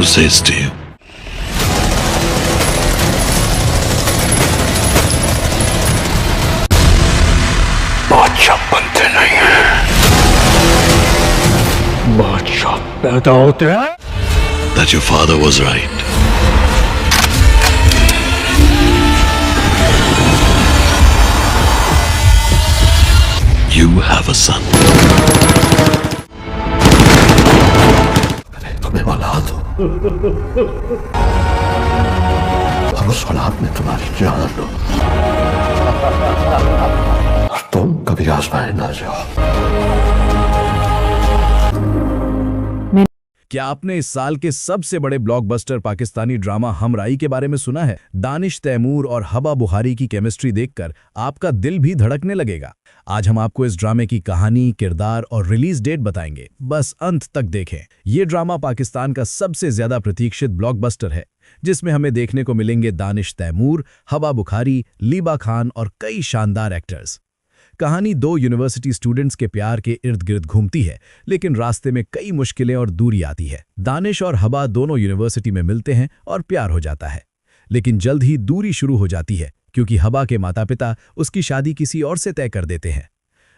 Who says to you? बादशाह बनते नहीं हैं, बादशाह पैदा होते हैं। That your father was right. You have a son. तुम्हें औलाद हो और उस औलाद में तुम्हारी जान हो और तुम कभी आजमाए ना जाओ। क्या आपने इस साल के सबसे बड़े ब्लॉकबस्टर पाकिस्तानी ड्रामा हमराई के बारे में सुना है? दानिश तैमूर और हबा बुखारी की केमिस्ट्री देखकर आपका दिल भी धड़कने लगेगा। आज हम आपको इस ड्रामे की कहानी, किरदार और रिलीज डेट बताएंगे। बस अंत तक देखें। ये ड्रामा पाकिस्तान का सबसे ज्यादा प्रतीक्षित ब्लॉकबस्टर है, जिसमें हमें देखने को मिलेंगे दानिश तैमूर, हबा बुखारी, लीबा खान और कई शानदार एक्टर्स। कहानी दो यूनिवर्सिटी स्टूडेंट्स के प्यार के इर्द गिर्द घूमती है, लेकिन रास्ते में कई मुश्किलें और दूरी आती है। दानिश और हबा दोनों यूनिवर्सिटी में मिलते हैं और प्यार हो जाता है, लेकिन जल्द ही दूरी शुरू हो जाती है क्योंकि हबा के माता पिता उसकी शादी किसी और से तय कर देते हैं।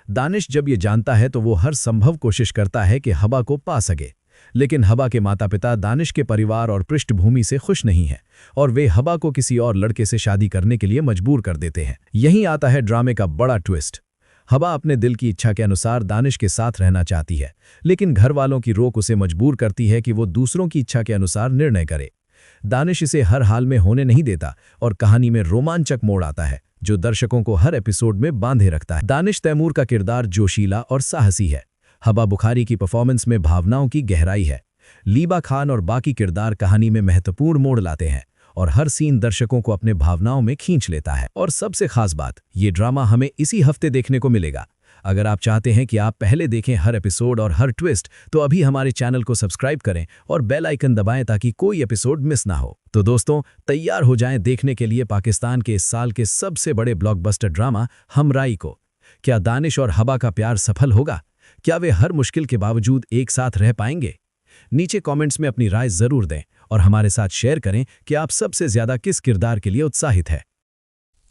दानिश जब ये जानता है तो वो हर संभव कोशिश करता है कि हबा को पा सके, लेकिन हबा के माता पिता दानिश के परिवार और पृष्ठभूमि से खुश नहीं हैं और वे हबा को किसी और लड़के से शादी करने के लिए मजबूर कर देते हैं। यहीं आता है ड्रामे का बड़ा ट्विस्ट। हबा अपने दिल की इच्छा के अनुसार दानिश के साथ रहना चाहती है, लेकिन घर वालों की रोक उसे मजबूर करती है कि वो दूसरों की इच्छा के अनुसार निर्णय करे। दानिश इसे हर हाल में होने नहीं देता और कहानी में रोमांचक मोड़ आता है जो दर्शकों को हर एपिसोड में बांधे रखता है। दानिश तैमूर का किरदार जोशीला और साहसी है। हबा बुखारी की परफॉर्मेंस में भावनाओं की गहराई है। लीबा खान और बाकी किरदार कहानी में महत्वपूर्ण मोड़ लाते हैं और हर सीन दर्शकों को अपने भावनाओं में खींच लेता है। और सबसे खास बात, ये ड्रामा हमें इसी हफ्ते देखने को मिलेगा। अगर आप चाहते हैं कि आप पहले देखें हर एपिसोड और हर ट्विस्ट, तो अभी हमारे चैनल को सब्सक्राइब करें और बेल आइकन दबाएं ताकि कोई एपिसोड मिस ना हो। तो दोस्तों, तैयार हो जाएं देखने के लिए पाकिस्तान के इस साल के सबसे बड़े ब्लॉकबस्टर ड्रामा हमराई को। क्या दानिश और हबा का प्यार सफल होगा? क्या वे हर मुश्किल के बावजूद एक साथ रह पाएंगे? नीचे कमेंट्स में अपनी राय जरूर दें और हमारे साथ शेयर करें कि आप सबसे ज्यादा किस किरदार के लिए उत्साहित है।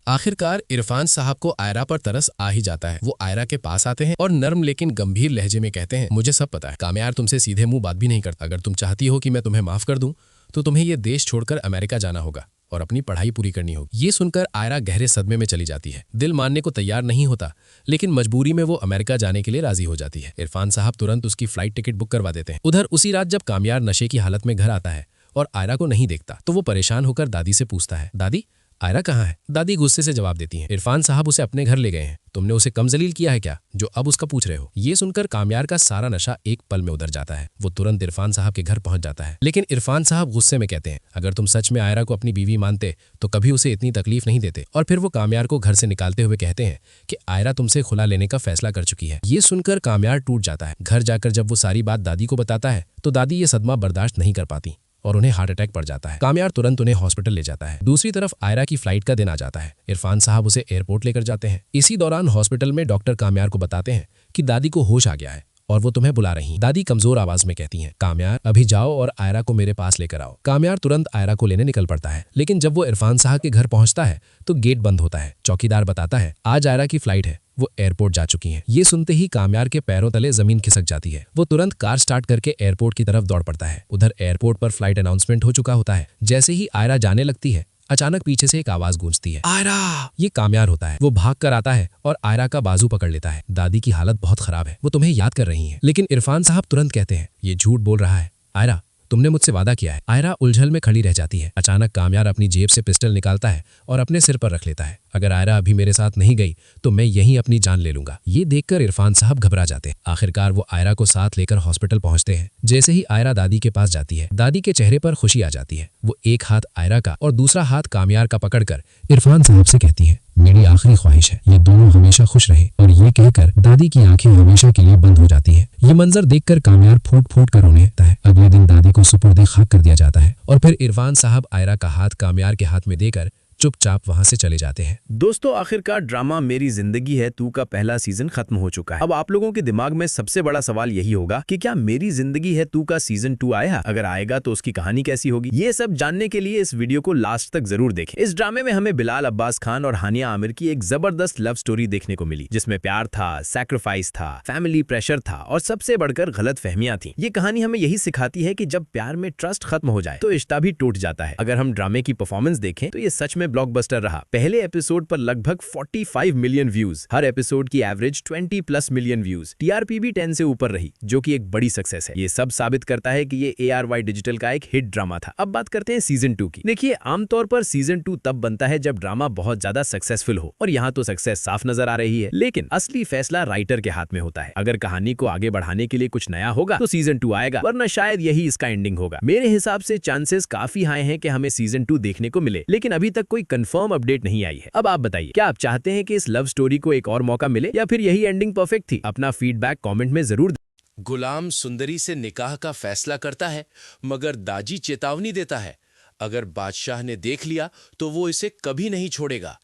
आखिरकार इरफान साहब को आयरा पर तरस आ ही जाता है। वो आयरा के पास आते हैं और नर्म लेकिन गंभीर लहजे में कहते हैं, मुझे सब पता है, कामयार तुमसे सीधे मुंह बात भी नहीं करता। अगर तुम चाहती हो कि मैं तुम्हें माफ कर दूं, तो तुम्हें ये देश छोड़कर अमेरिका जाना होगा और अपनी पढ़ाई पूरी करनी होगी। ये सुनकर आयरा गहरे सदमे में चली जाती है। दिल मानने को तैयार नहीं होता, लेकिन मजबूरी में वो अमेरिका जाने के लिए राजी हो जाती है। इरफान साहब तुरंत उसकी फ्लाइट टिकट बुक करवा देते हैं। उधर उसी रात जब कामयार नशे की हालत में घर आता है और आयरा को नहीं देखता, तो वो परेशान होकर दादी से पूछता है, दादी आयरा कहाँ है? दादी गुस्से से जवाब देती हैं, इरफान साहब उसे अपने घर ले गए हैं। तुमने उसे कम जलील किया है क्या, जो अब उसका पूछ रहे हो? ये सुनकर कामयार का सारा नशा एक पल में उतर जाता है। वो तुरंत इरफान साहब के घर पहुंच जाता है, लेकिन इरफान साहब गुस्से में कहते हैं, अगर तुम सच में आयरा को अपनी बीवी मानते तो कभी उसे इतनी तकलीफ नहीं देते। और फिर वो कामयार को घर से निकालते हुए कहते हैं कि आयरा तुमसे खुला लेने का फैसला कर चुकी है। ये सुनकर कामयार टूट जाता है। घर जाकर जब वो सारी बात दादी को बताता है तो दादी ये सदमा बर्दाश्त नहीं कर पाती और उन्हें हार्ट अटैक पड़ जाता है। कामयार तुरंत उन्हें हॉस्पिटल ले जाता है। दूसरी तरफ आयरा की फ्लाइट का दिन आ जाता है। इरफान साहब उसे एयरपोर्ट लेकर जाते हैं। इसी दौरान हॉस्पिटल में डॉक्टर कामयार को बताते हैं कि दादी को होश आ गया है और वो तुम्हें बुला रही हैं। दादी कमजोर आवाज में कहती हैं, कामयार अभी जाओ और आयरा को मेरे पास लेकर आओ। कामयार तुरंत आयरा को लेने निकल पड़ता है, लेकिन जब वो इरफान साहब के घर पहुंचता है तो गेट बंद होता है। चौकीदार बताता है, आज आयरा की फ्लाइट है, वो एयरपोर्ट जा चुकी हैं। ये सुनते ही कामयार के पैरों तले जमीन खिसक जाती है। वो तुरंत कार स्टार्ट करके एयरपोर्ट की तरफ दौड़ पड़ता है। उधर एयरपोर्ट पर फ्लाइट अनाउंसमेंट हो चुका होता है। जैसे ही आयरा जाने लगती है, अचानक पीछे से एक आवाज गूंजती है, आयरा। ये कामयार होता है। वो भाग कर आता है और आयरा का बाजू पकड़ लेता है। दादी की हालत बहुत खराब है, वो तुम्हें याद कर रही हैं। लेकिन इरफान साहब तुरंत कहते हैं, ये झूठ बोल रहा है, आयरा तुमने मुझसे वादा किया है। आयरा उलझल में खड़ी रह जाती है। अचानक कामयार अपनी जेब से पिस्टल निकालता है और अपने सिर पर रख लेता है। अगर आयरा अभी मेरे साथ नहीं गई तो मैं यहीं अपनी जान ले लूंगा। ये देखकर इरफान साहब घबरा जाते हैं। आखिरकार वो आयरा को साथ लेकर हॉस्पिटल पहुंचते हैं। जैसे ही आयरा दादी के पास जाती है, दादी के चेहरे पर खुशी आ जाती है। वो एक हाथ आयरा का और दूसरा हाथ कामयार का पकड़कर इरफान साहब से कहती है, मेरी आखिरी ख्वाहिश है ये दोनों हमेशा खुश रहें। और ये कहकर दादी की आंखें हमेशा के लिए बंद हो जाती है। ये मंजर देखकर कामयार फूट फूट कर रोने लगता है। अगले दिन दादी को सुपुर्द खाक कर दिया जाता है और फिर इरफान साहब आयरा का हाथ कामयार के हाथ में देकर चुपचाप वहां से चले जाते हैं। दोस्तों, आखिरकार ड्रामा मेरी जिंदगी है तू का पहला सीजन खत्म हो चुका है। अब आप लोगों के दिमाग में सबसे बड़ा सवाल यही होगा कि क्या मेरी जिंदगी है तू का सीजन 2 आया? अगर आएगा तो उसकी कहानी कैसी होगी? ये सब जानने के लिए इस वीडियो को लास्ट तक जरूर देखें। इस ड्रामे में हमें बिलाल अब्बास खान और हानिया आमिर की एक जबरदस्त लव स्टोरी देखने को मिली, जिसमें प्यार था, सैक्रिफाइस था, फैमिली प्रेशर था और सबसे बढ़कर गलत फहमियां थी। ये कहानी हमें यही सिखाती है कि जब प्यार में ट्रस्ट खत्म हो जाए तो रिश्ता भी टूट जाता है। अगर हम ड्रामे की परफॉर्मेंस देखें तो ये सच में ब्लॉकबस्टर रहा। पहले एपिसोड पर लगभग 45 मिलियन व्यूज, हर एपिसोड की एवरेज 20+ मिलियन व्यूज, टीआरपी भी 10 से ऊपर रही, जो कि एक बड़ी सक्सेस है। ये सब साबित करता है कि ये ARY डिजिटल का एक हिट ड्रामा था। अब बात करते हैं सीजन 2 की। देखिए, आमतौर पर सीजन 2 तब बनता है जब ड्रामा बहुत ज्यादा सक्सेसफुल हो, और यहाँ तो सक्सेस साफ नजर आ रही है। लेकिन असली फैसला राइटर के हाथ में होता है। अगर कहानी को आगे बढ़ाने के लिए कुछ नया होगा तो सीजन 2 आएगा, वरना शायद यही इसका एंडिंग होगा। मेरे हिसाब से चांसेस काफी हाई हैं कि हमें सीजन 2 देखने को मिले, लेकिन अभी तक कोई कंफर्म अपडेट नहीं आई है। अब आप बताइए, क्या आप चाहते हैं कि इस लव स्टोरी को एक और मौका मिले, या फिर यही एंडिंग परफेक्ट थी? अपना फीडबैक कमेंट में जरूर। गुलाम सुंदरी से निकाह का फैसला करता है, मगर दाजी चेतावनी देता है, अगर बादशाह ने देख लिया तो वो इसे कभी नहीं छोड़ेगा।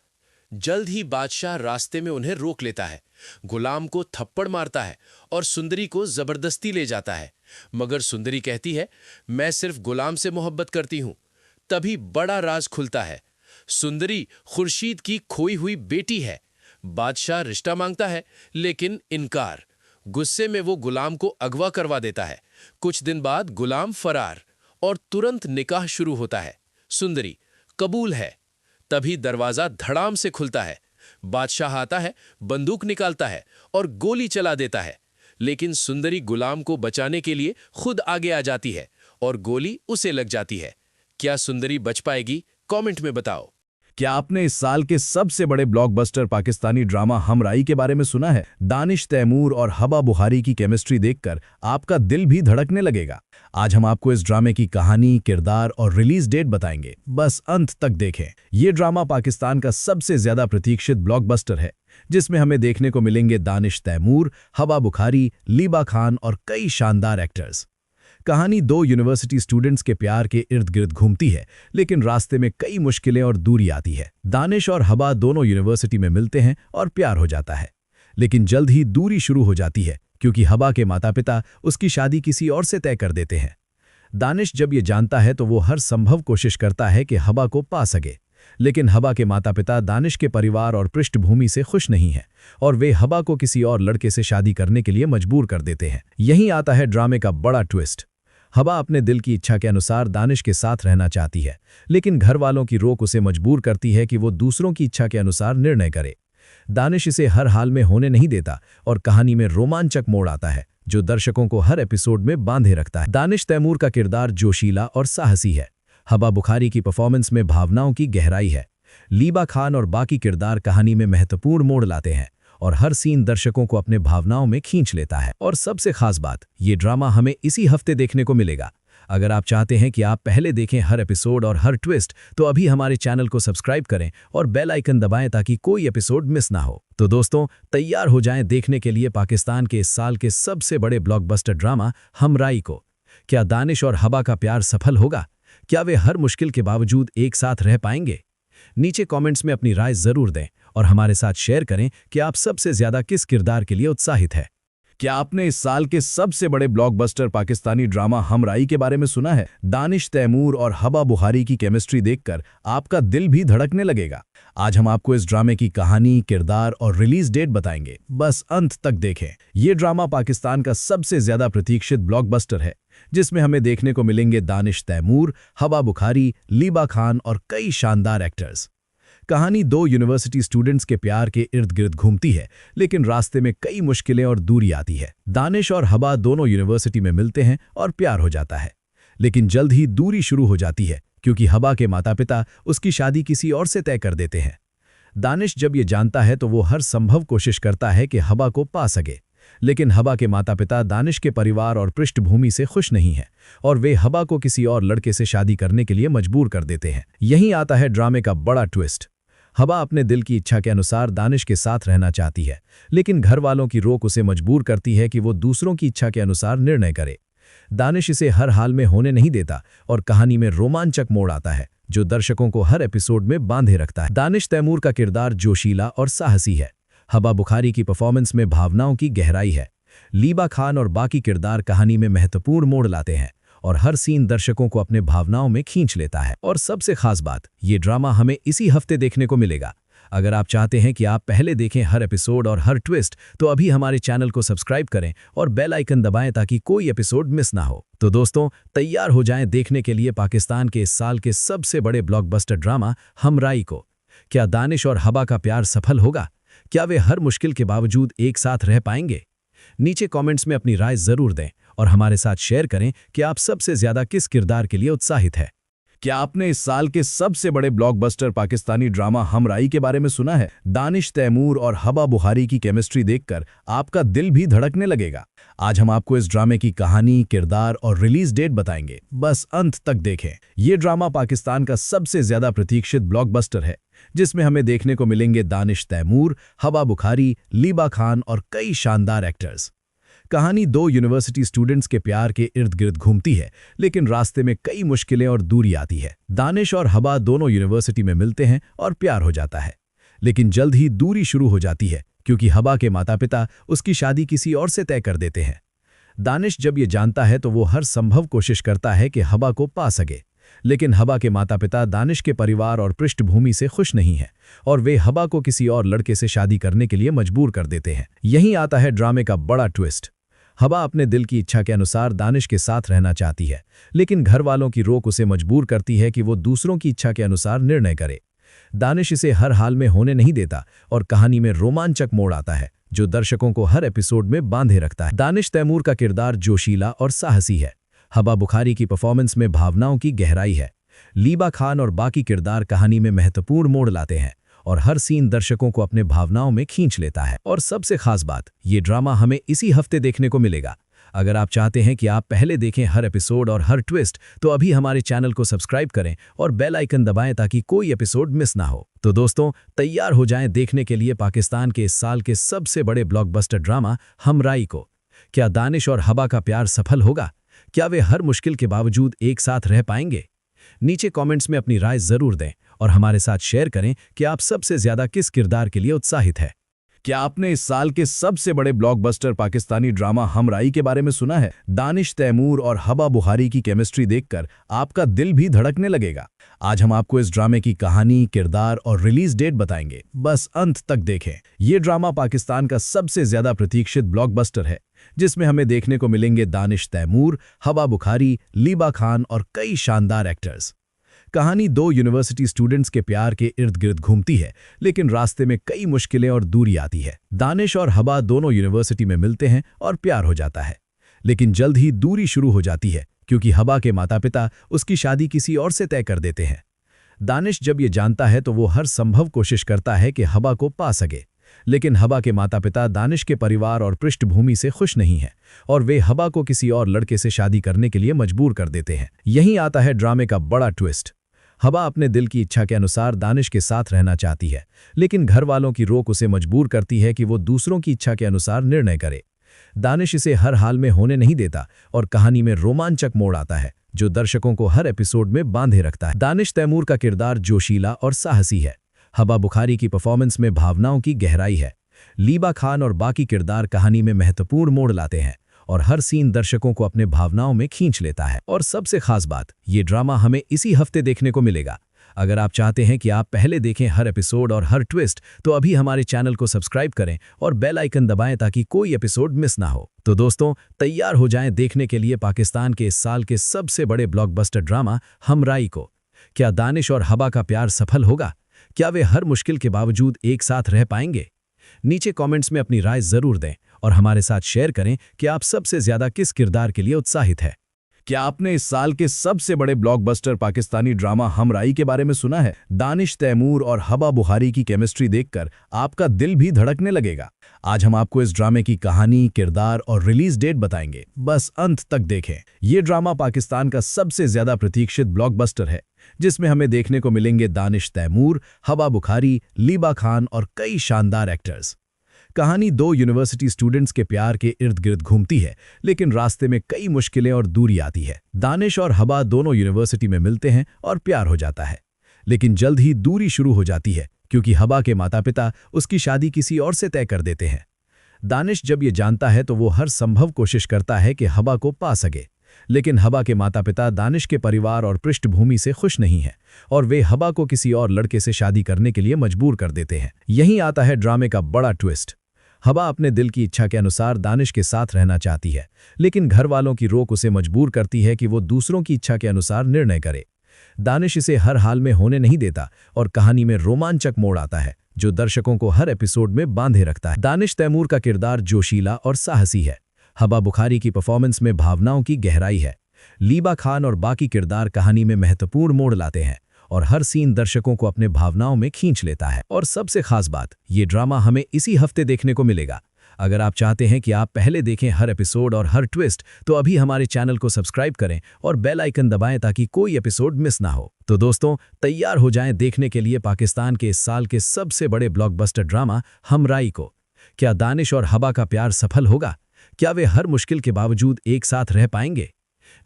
जल्द ही बादशाह रास्ते में उन्हें रोक लेता है, गुलाम को थप्पड़ मारता है और सुंदरी को जबरदस्ती ले जाता है, मगर सुंदरी कहती है, मैं सिर्फ गुलाम से मोहब्बत करती हूं। तभी बड़ा राज खुलता है, सुंदरी खुर्शीद की खोई हुई बेटी है। बादशाह रिश्ता मांगता है, लेकिन इनकार। गुस्से में वो गुलाम को अगवा करवा देता है। कुछ दिन बाद गुलाम फरार और तुरंत निकाह शुरू होता है। सुंदरी कबूल है। तभी दरवाजा धड़ाम से खुलता है। बादशाह आता है, बंदूक निकालता है और गोली चला देता है, लेकिन सुंदरी गुलाम को बचाने के लिए खुद आगे आ जाती है और गोली उसे लग जाती है। क्या सुंदरी बच पाएगी? कमेंट में बताओ। क्या आपने इस साल के सबसे बड़े ब्लॉकबस्टर पाकिस्तानी ड्रामा हमराई के बारे में सुना है? दानिश तैमूर और हबा बुखारी की केमिस्ट्री देखकर आपका दिल भी धड़कने लगेगा। आज हम आपको इस ड्रामे की कहानी, किरदार और रिलीज डेट बताएंगे। बस अंत तक देखें। ये ड्रामा पाकिस्तान का सबसे ज्यादा प्रतीक्षित ब्लॉकबस्टर है, जिसमें हमें देखने को मिलेंगे दानिश तैमूर, हबा बुखारी, लीबा खान और कई शानदार एक्टर्स। कहानी 2 यूनिवर्सिटी स्टूडेंट्स के प्यार के इर्द गिर्द घूमती है, लेकिन रास्ते में कई मुश्किलें और दूरी आती है। दानिश और हबा दोनों यूनिवर्सिटी में मिलते हैं और प्यार हो जाता है, लेकिन जल्द ही दूरी शुरू हो जाती है, क्योंकि हबा के माता पिता उसकी शादी किसी और से तय कर देते हैं। दानिश जब ये जानता है तो वो हर संभव कोशिश करता है कि हबा को पा सके, लेकिन हबा के माता पिता दानिश के परिवार और पृष्ठभूमि से खुश नहीं हैं और वे हबा को किसी और लड़के से शादी करने के लिए मजबूर कर देते हैं। यहीं आता है ड्रामे का बड़ा ट्विस्ट। हबा अपने दिल की इच्छा के अनुसार दानिश के साथ रहना चाहती है, लेकिन घर वालों की रोक उसे मजबूर करती है कि वो दूसरों की इच्छा के अनुसार निर्णय करे। दानिश इसे हर हाल में होने नहीं देता और कहानी में रोमांचक मोड़ आता है, जो दर्शकों को हर एपिसोड में बांधे रखता है। दानिश तैमूर का किरदार जोशीला और साहसी है। हबा बुखारी की परफॉर्मेंस में भावनाओं की गहराई है। लीबा खान और बाकी किरदार कहानी में महत्वपूर्ण मोड़ लाते हैं और हर सीन दर्शकों को अपने भावनाओं में खींच लेता है। और सबसे खास बात, ये ड्रामा हमें इसी हफ्ते देखने को मिलेगा। अगर आप चाहते हैं कि आप पहले देखें हर एपिसोड और हर ट्विस्ट, तो अभी हमारे चैनल को सब्सक्राइब करें और बेल आइकन दबाएं ताकि कोई एपिसोड मिस ना हो। तो दोस्तों, तैयार हो जाएं देखने के लिए पाकिस्तान के इस साल के सबसे बड़े ब्लॉकबस्टर ड्रामा हमराई को। क्या दानिश और हबा का प्यार सफल होगा? क्या वे हर मुश्किल के बावजूद एक साथ रह पाएंगे? नीचे कमेंट्स में अपनी राय जरूर दें और हमारे साथ शेयर करें कि आप सबसे ज्यादा किस किरदार के लिए उत्साहित है। क्या आपने इस साल के सबसे बड़े ब्लॉकबस्टर पाकिस्तानी ड्रामा हमराई के बारे में सुना है? दानिश तैमूर और हबा बुखारी की केमिस्ट्री देखकर आपका दिल भी धड़कने लगेगा। आज हम आपको इस ड्रामे की कहानी, किरदार और रिलीज डेट बताएंगे। बस अंत तक देखें। ये ड्रामा पाकिस्तान का सबसे ज्यादा प्रतीक्षित ब्लॉकबस्टर है, जिसमें हमें देखने को मिलेंगे दानिश तैमूर, हबा बुखारी, लीबा खान और कई शानदार एक्टर्स। कहानी 2 यूनिवर्सिटी स्टूडेंट्स के प्यार के इर्द गिर्द घूमती है, लेकिन रास्ते में कई मुश्किलें और दूरी आती है। दानिश और हबा दोनों यूनिवर्सिटी में मिलते हैं और प्यार हो जाता है, लेकिन जल्द ही दूरी शुरू हो जाती है, क्योंकि हबा के माता पिता उसकी शादी किसी और से तय कर देते हैं। दानिश जब ये जानता है तो वो हर संभव कोशिश करता है कि हबा को पा सके, लेकिन हबा के माता पिता दानिश के परिवार और पृष्ठभूमि से खुश नहीं हैं और वे हबा को किसी और लड़के से शादी करने के लिए मजबूर कर देते हैं। यहीं आता है ड्रामे का बड़ा ट्विस्ट। हबा अपने दिल की इच्छा के अनुसार दानिश के साथ रहना चाहती है, लेकिन घर वालों की रोक उसे मजबूर करती है कि वो दूसरों की इच्छा के अनुसार निर्णय करे। दानिश इसे हर हाल में होने नहीं देता और कहानी में रोमांचक मोड़ आता है जो दर्शकों को हर एपिसोड में बांधे रखता है। दानिश तैमूर का किरदार जोशीला और साहसी है। हबा बुखारी की परफॉर्मेंस में भावनाओं की गहराई है। लीबा खान और बाकी किरदार कहानी में महत्वपूर्ण मोड़ लाते हैं और हर सीन दर्शकों को अपने भावनाओं में खींच लेता है। और सबसे खास बात, ये ड्रामा हमें इसी हफ्ते देखने को मिलेगा। अगर आप चाहते हैं कि आप पहले देखें हर एपिसोड और हर ट्विस्ट, तो अभी हमारे चैनल को सब्सक्राइब करें और बेल आइकन दबाएं ताकि कोई एपिसोड मिस ना हो। तो दोस्तों, तैयार हो जाएं देखने के लिए पाकिस्तान के इस साल के सबसे बड़े ब्लॉकबस्टर ड्रामा हमराई को। क्या दानिश और हबा का प्यार सफल होगा? क्या वे हर मुश्किल के बावजूद एक साथ रह पाएंगे? नीचे कमेंट्स में अपनी राय जरूर दें और हमारे साथ शेयर करें कि आप सबसे ज्यादा किस किरदार के लिए उत्साहित है। क्या आपने इस साल के सबसे बड़े ब्लॉकबस्टर पाकिस्तानी ड्रामा हमराई के बारे में सुना है? दानिश तैमूर और हबा बुखारी की केमिस्ट्री देखकर आपका दिल भी धड़कने लगेगा। आज हम आपको इस ड्रामे की कहानी, किरदार और रिलीज डेट बताएंगे, बस अंत तक देखें। ये ड्रामा पाकिस्तान का सबसे ज्यादा प्रतीक्षित ब्लॉकबस्टर है, जिसमें हमें देखने को मिलेंगे दानिश तैमूर, हबा बुखारी, लीबा खान और कई शानदार एक्टर्स। कहानी दो यूनिवर्सिटी स्टूडेंट्स के प्यार के इर्द गिर्द घूमती है, लेकिन रास्ते में कई मुश्किलें और दूरी आती है। दानिश और हबा दोनों यूनिवर्सिटी में मिलते हैं और प्यार हो जाता है, लेकिन जल्द ही दूरी शुरू हो जाती है क्योंकि हबा के माता पिता उसकी शादी किसी और से तय कर देते हैं। दानिश जब ये जानता है तो वो हर संभव कोशिश करता है कि हबा को पा सके, लेकिन हबा के माता पिता दानिश के परिवार और पृष्ठभूमि से खुश नहीं हैं और वे हबा को किसी और लड़के से शादी करने के लिए मजबूर कर देते हैं। यहीं आता है ड्रामे का बड़ा ट्विस्ट। हबा अपने दिल की इच्छा के अनुसार दानिश के साथ रहना चाहती है, लेकिन घर वालों की रोक उसे मजबूर करती है कि वो दूसरों की इच्छा के अनुसार निर्णय करे। दानिश इसे हर हाल में होने नहीं देता और कहानी में रोमांचक मोड़ आता है जो दर्शकों को हर एपिसोड में बांधे रखता है। दानिश तैमूर का किरदार जोशीला और साहसी है। हबा बुखारी की परफॉर्मेंस में भावनाओं की गहराई है। लीबा खान और बाकी किरदार कहानी में महत्वपूर्ण मोड़ लाते हैं और हर सीन दर्शकों को अपने भावनाओं में खींच लेता है। और सबसे खास बात, ये ड्रामा हमें इसी हफ्ते देखने को मिलेगा। अगर आप चाहते हैं कि आप पहले देखें हर एपिसोड और हर ट्विस्ट, तो अभी हमारे चैनल को सब्सक्राइब करें और बेल आइकन दबाएं ताकि कोई एपिसोड मिस ना हो। तो दोस्तों, तैयार हो जाएं देखने के लिए पाकिस्तान के इस साल के सबसे बड़े ब्लॉकबस्टर ड्रामा हमराई को। क्या दानिश और हबा का प्यार सफल होगा? क्या वे हर मुश्किल के बावजूद एक साथ रह पाएंगे? नीचे कमेंट्स में अपनी राय जरूर दें और हमारे साथ शेयर करें कि आप सबसे ज्यादा किस किरदार के लिए उत्साहित है। क्या आपने इस साल के सबसे बड़े ब्लॉकबस्टर पाकिस्तानी ड्रामा हमराई के बारे में सुना है? दानिश तैमूर और हबा बुखारी की केमिस्ट्री देखकर आपका दिल भी धड़कने लगेगा। आज हम आपको इस ड्रामे की कहानी, किरदार और रिलीज डेट बताएंगे, बस अंत तक देखें। ये ड्रामा पाकिस्तान का सबसे ज्यादा प्रतीक्षित ब्लॉकबस्टर है, जिसमें हमें देखने को मिलेंगे दानिश तैमूर, हबा बुखारी, लीबा खान और कई शानदार एक्टर्स। कहानी दो यूनिवर्सिटी स्टूडेंट्स के प्यार के इर्द गिर्द घूमती है, लेकिन रास्ते में कई मुश्किलें और दूरी आती है। दानिश और हबा दोनों यूनिवर्सिटी में मिलते हैं और प्यार हो जाता है, लेकिन जल्द ही दूरी शुरू हो जाती है क्योंकि हबा के माता पिता उसकी शादी किसी और से तय कर देते हैं। दानिश जब ये जानता है तो वो हर संभव कोशिश करता है कि हबा को पा सके, लेकिन हबा के माता पिता दानिश के परिवार और पृष्ठभूमि से खुश नहीं हैं और वे हबा को किसी और लड़के से शादी करने के लिए मजबूर कर देते हैं। यहीं आता है ड्रामे का बड़ा ट्विस्ट। हबा अपने दिल की इच्छा के अनुसार दानिश के साथ रहना चाहती है, लेकिन घर वालों की रोक उसे मजबूर करती है कि वो दूसरों की इच्छा के अनुसार निर्णय करे। दानिश इसे हर हाल में होने नहीं देता और कहानी में रोमांचक मोड़ आता है जो दर्शकों को हर एपिसोड में बांधे रखता है। दानिश तैमूर का किरदार जोशीला और साहसी है। हबा बुखारी की परफॉर्मेंस में भावनाओं की गहराई है। लीबा खान और बाकी किरदार कहानी में महत्वपूर्ण मोड़ लाते हैं और हर सीन दर्शकों को अपने भावनाओं में खींच लेता है। और सबसे खास बात, ये ड्रामा हमें इसी हफ्ते देखने को मिलेगा। अगर आप चाहते हैं कि आप पहले देखें हर एपिसोड और हर ट्विस्ट, तो अभी हमारे चैनल को सब्सक्राइब करें और बेल आइकन दबाएं ताकि कोई एपिसोड मिस ना हो। तो दोस्तों, तैयार हो जाएं देखने के लिए पाकिस्तान के इस साल के सबसे बड़े ब्लॉकबस्टर ड्रामा हमराई को। क्या दानिश और हबा का प्यार सफल होगा? क्या वे हर मुश्किल के बावजूद एक साथ रह पाएंगे? नीचे कमेंट्स में अपनी राय जरूर दें और हमारे साथ शेयर करें कि आप सबसे ज्यादा किस किरदार के लिए उत्साहित है। क्या आपने इस साल के सबसे बड़े ब्लॉकबस्टर पाकिस्तानी ड्रामा हमराई के बारे में सुना है? दानिश तैमूर और हबा बुखारी की केमिस्ट्री देखकर आपका दिल भी धड़कने लगेगा। आज हम आपको इस ड्रामे की कहानी, किरदार और रिलीज डेट बताएंगे, बस अंत तक देखें। ये ड्रामा पाकिस्तान का सबसे ज्यादा प्रतीक्षित ब्लॉकबस्टर है, जिसमें हमें देखने को मिलेंगे दानिश तैमूर, हबा बुखारी, लीबा खान और कई शानदार एक्टर्स। कहानी दो यूनिवर्सिटी स्टूडेंट्स के प्यार के इर्द गिर्द घूमती है, लेकिन रास्ते में कई मुश्किलें और दूरी आती है। दानिश और हबा दोनों यूनिवर्सिटी में मिलते हैं और प्यार हो जाता है, लेकिन जल्द ही दूरी शुरू हो जाती है क्योंकि हबा के माता पिता उसकी शादी किसी और से तय कर देते हैं। दानिश जब ये जानता है तो वो हर संभव कोशिश करता है कि हबा को पा सके, लेकिन हबा के माता पिता दानिश के परिवार और पृष्ठभूमि से खुश नहीं हैं और वे हबा को किसी और लड़के से शादी करने के लिए मजबूर कर देते हैं। यहीं आता है ड्रामे का बड़ा ट्विस्ट। हबा अपने दिल की इच्छा के अनुसार दानिश के साथ रहना चाहती है, लेकिन घर वालों की रोक उसे मजबूर करती है कि वो दूसरों की इच्छा के अनुसार निर्णय करे। दानिश इसे हर हाल में होने नहीं देता और कहानी में रोमांचक मोड़ आता है जो दर्शकों को हर एपिसोड में बांधे रखता है। दानिश तैमूर का किरदार जोशीला और साहसी है। हबा बुखारी की परफॉर्मेंस में भावनाओं की गहराई है। लीबा खान और बाकी किरदार कहानी में महत्वपूर्ण मोड़ लाते हैं और हर सीन दर्शकों को अपने भावनाओं में खींच लेता है। और सबसे खास बात, ये ड्रामा हमें इसी हफ्ते देखने को मिलेगा। अगर आप चाहते हैं कि आप पहले देखें हर एपिसोड और हर ट्विस्ट, तो अभी हमारे चैनल को सब्सक्राइब करें और बेल आइकन दबाएं ताकि कोई एपिसोड मिस ना हो। तो दोस्तों, तैयार हो जाएं देखने के लिए पाकिस्तान के इस साल के सबसे बड़े ब्लॉकबस्टर ड्रामा हमराई को। क्या दानिश और हबा का प्यार सफल होगा? क्या वे हर मुश्किल के बावजूद एक साथ रह पाएंगे?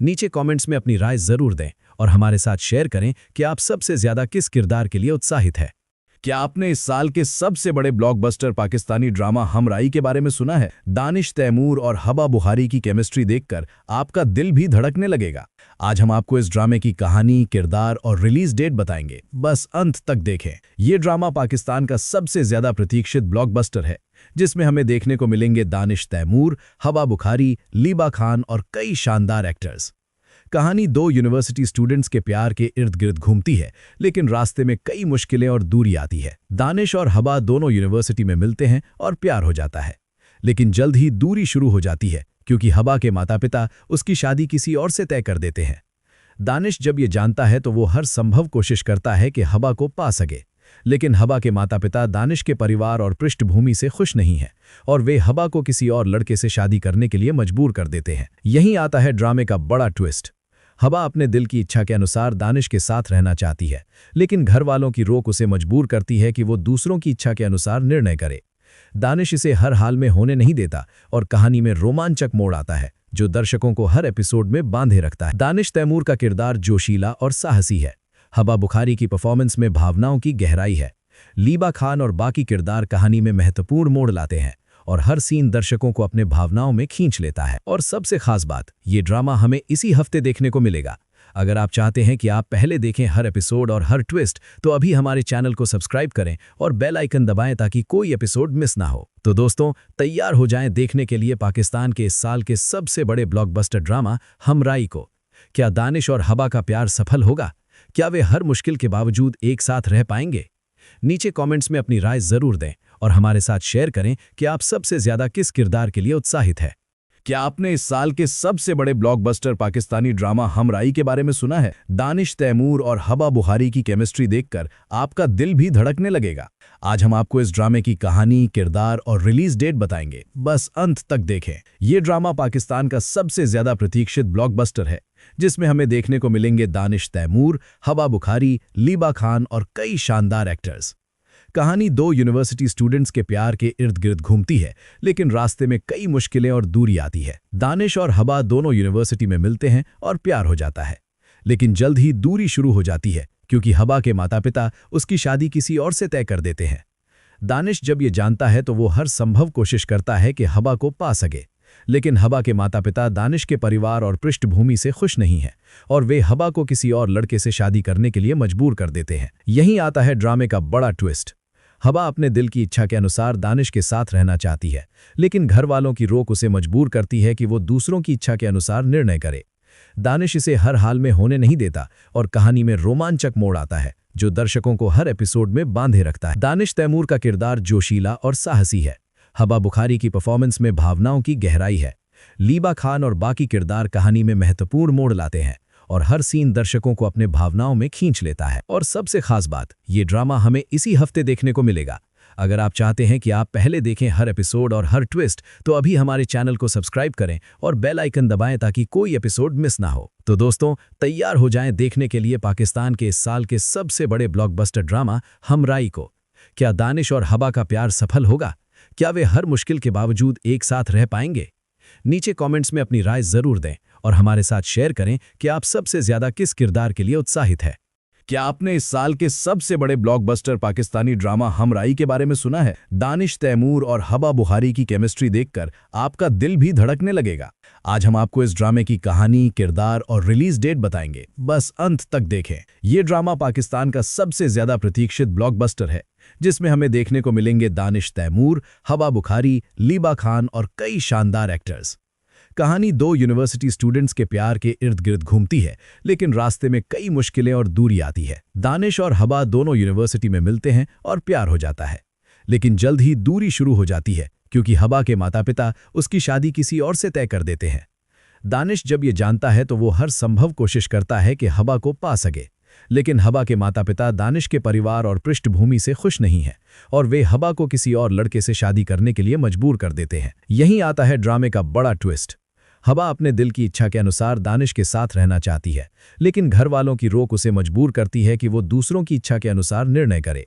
नीचे कमेंट्स में अपनी राय जरूर दें और हमारे साथ शेयर करें कि आप सबसे ज्यादा किस किरदार के लिए उत्साहित है। क्या आपने इस साल के सबसे बड़े ब्लॉकबस्टर पाकिस्तानी ड्रामा हमराई के बारे में सुना है? दानिश तैमूर और हबा बुखारी की केमिस्ट्री देखकर आपका दिल भी धड़कने लगेगा। आज हम आपको इस ड्रामे की कहानी, किरदार और रिलीज डेट बताएंगे, बस अंत तक देखें। ये ड्रामा पाकिस्तान का सबसे ज्यादा प्रतीक्षित ब्लॉकबस्टर है, जिसमें हमें देखने को मिलेंगे दानिश तैमूर, हबा बुखारी, लीबा खान और कई शानदार एक्टर्स। कहानी दो यूनिवर्सिटी स्टूडेंट्स के प्यार के इर्द गिर्द घूमती है, लेकिन रास्ते में कई मुश्किलें और दूरी आती है। दानिश और हबा दोनों यूनिवर्सिटी में मिलते हैं और प्यार हो जाता है, लेकिन जल्द ही दूरी शुरू हो जाती है क्योंकि हबा के माता पिता उसकी शादी किसी और से तय कर देते हैं। दानिश जब ये जानता है तो वो हर संभव कोशिश करता है कि हबा को पा सके, लेकिन हबा के माता पिता दानिश के परिवार और पृष्ठभूमि से खुश नहीं हैं और वे हबा को किसी और लड़के से शादी करने के लिए मजबूर कर देते हैं। यहीं आता है ड्रामे का बड़ा ट्विस्ट। हबा अपने दिल की इच्छा के अनुसार दानिश के साथ रहना चाहती है, लेकिन घर वालों की रोक उसे मजबूर करती है कि वो दूसरों की इच्छा के अनुसार निर्णय करे। दानिश इसे हर हाल में होने नहीं देता और कहानी में रोमांचक मोड़ आता है जो दर्शकों को हर एपिसोड में बांधे रखता है। दानिश तैमूर का किरदार जोशीला और साहसी है। हबा बुखारी की परफॉर्मेंस में भावनाओं की गहराई है। लीबा खान और बाकी किरदार कहानी में महत्वपूर्ण मोड़ लाते हैं और हर सीन दर्शकों को अपने भावनाओं में खींच लेता है। और सबसे खास बात, ये ड्रामा हमें इसी हफ्ते देखने को मिलेगा। अगर आप चाहते हैं कि आप पहले देखें हर एपिसोड और हर ट्विस्ट, तो अभी हमारे चैनल को सब्सक्राइब करें और बेल आइकन दबाएं ताकि कोई एपिसोड मिस ना हो। तो दोस्तों, तैयार हो जाएं देखने के लिए पाकिस्तान के इस साल के सबसे बड़े ब्लॉकबस्टर ड्रामा हमराई को। क्या दानिश और हबा का प्यार सफल होगा? क्या वे हर मुश्किल के बावजूद एक साथ रह पाएंगे? नीचे कमेंट्स में अपनी राय जरूर दें और हमारे साथ शेयर करें कि आप सबसे ज्यादा किस किरदार के लिए उत्साहित है। क्या आपने इस साल के सबसे बड़े ब्लॉकबस्टर पाकिस्तानी ड्रामा हमराई के बारे में सुना है? दानिश तैमूर और हबा बुखारी की केमिस्ट्री देखकर आपका दिल भी धड़कने लगेगा। आज हम आपको इस ड्रामे की कहानी, किरदार और रिलीज डेट बताएंगे, बस अंत तक देखें। ये ड्रामा पाकिस्तान का सबसे ज्यादा प्रतीक्षित ब्लॉकबस्टर है, जिसमें हमें देखने को मिलेंगे दानिश तैमूर, हबा बुखारी, लीबा खान और कई शानदार एक्टर्स। कहानी दो यूनिवर्सिटी स्टूडेंट्स के प्यार के इर्द गिर्द घूमती है, लेकिन रास्ते में कई मुश्किलें और दूरी आती है। दानिश और हबा दोनों यूनिवर्सिटी में मिलते हैं और प्यार हो जाता है, लेकिन जल्द ही दूरी शुरू हो जाती है क्योंकि हबा के माता पिता उसकी शादी किसी और से तय कर देते हैं। दानिश जब ये जानता है तो वो हर संभव कोशिश करता है कि हबा को पा सके, लेकिन हबा के माता पिता दानिश के परिवार और पृष्ठभूमि से खुश नहीं हैं और वे हबा को किसी और लड़के से शादी करने के लिए मजबूर कर देते हैं। यहीं आता है ड्रामे का बड़ा ट्विस्ट। हबा अपने दिल की इच्छा के अनुसार दानिश के साथ रहना चाहती है, लेकिन घर वालों की रोक उसे मजबूर करती है कि वो दूसरों की इच्छा के अनुसार निर्णय करे। दानिश इसे हर हाल में होने नहीं देता और कहानी में रोमांचक मोड़ आता है जो दर्शकों को हर एपिसोड में बांधे रखता है। दानिश तैमूर का किरदार जोशीला और साहसी है। हबा बुखारी की परफॉर्मेंस में भावनाओं की गहराई है। लीबा खान और बाकी किरदार कहानी में महत्वपूर्ण मोड़ लाते हैं और हर सीन दर्शकों को अपने भावनाओं में खींच लेता है। और सबसे खास बात, ये ड्रामा हमें इसी हफ्ते देखने को मिलेगा। अगर आप चाहते हैं कि आप पहले देखें हर एपिसोड और हर ट्विस्ट, तो अभी हमारे चैनल को सब्सक्राइब करें और बेल आइकन दबाएं ताकि कोई एपिसोड मिस ना हो। तो दोस्तों, तैयार हो जाएं देखने के लिए पाकिस्तान के इस साल के सबसे बड़े ब्लॉकबस्टर ड्रामा हमराई को। क्या दानिश और हबा का प्यार सफल होगा? क्या वे हर मुश्किल के बावजूद एक साथ रह पाएंगे? नीचे कमेंट्स में अपनी राय जरूर दें और हमारे साथ शेयर करें कि आप सबसे ज्यादा किस किरदार के लिए उत्साहित है। क्या आपने इस साल के सबसे बड़े ब्लॉकबस्टर पाकिस्तानी ड्रामा हमराई के बारे में सुना है? दानिश तैमूर और हबा बुखारी की केमिस्ट्री देखकर आपका दिल भी धड़कने लगेगा। आज हम आपको इस ड्रामे की कहानी, किरदार और रिलीज डेट बताएंगे, बस अंत तक देखें। ये ड्रामा पाकिस्तान का सबसे ज्यादा प्रतीक्षित ब्लॉकबस्टर है, जिसमें हमें देखने को मिलेंगे दानिश तैमूर, हबा बुखारी, लीबा खान और कई शानदार एक्टर्स। कहानी दो यूनिवर्सिटी स्टूडेंट्स के प्यार के इर्द गिर्द घूमती है, लेकिन रास्ते में कई मुश्किलें और दूरी आती है। दानिश और हबा दोनों यूनिवर्सिटी में मिलते हैं और प्यार हो जाता है, लेकिन जल्द ही दूरी शुरू हो जाती है क्योंकि हबा के माता पिता उसकी शादी किसी और से तय कर देते हैं। दानिश जब ये जानता है तो वो हर संभव कोशिश करता है कि हबा को पा सके, लेकिन हबा के माता पिता दानिश के परिवार और पृष्ठभूमि से खुश नहीं हैं और वे हबा को किसी और लड़के से शादी करने के लिए मजबूर कर देते हैं। यहीं आता है ड्रामे का बड़ा ट्विस्ट। हबा अपने दिल की इच्छा के अनुसार दानिश के साथ रहना चाहती है, लेकिन घर वालों की रोक उसे मजबूर करती है कि वो दूसरों की इच्छा के अनुसार निर्णय करे।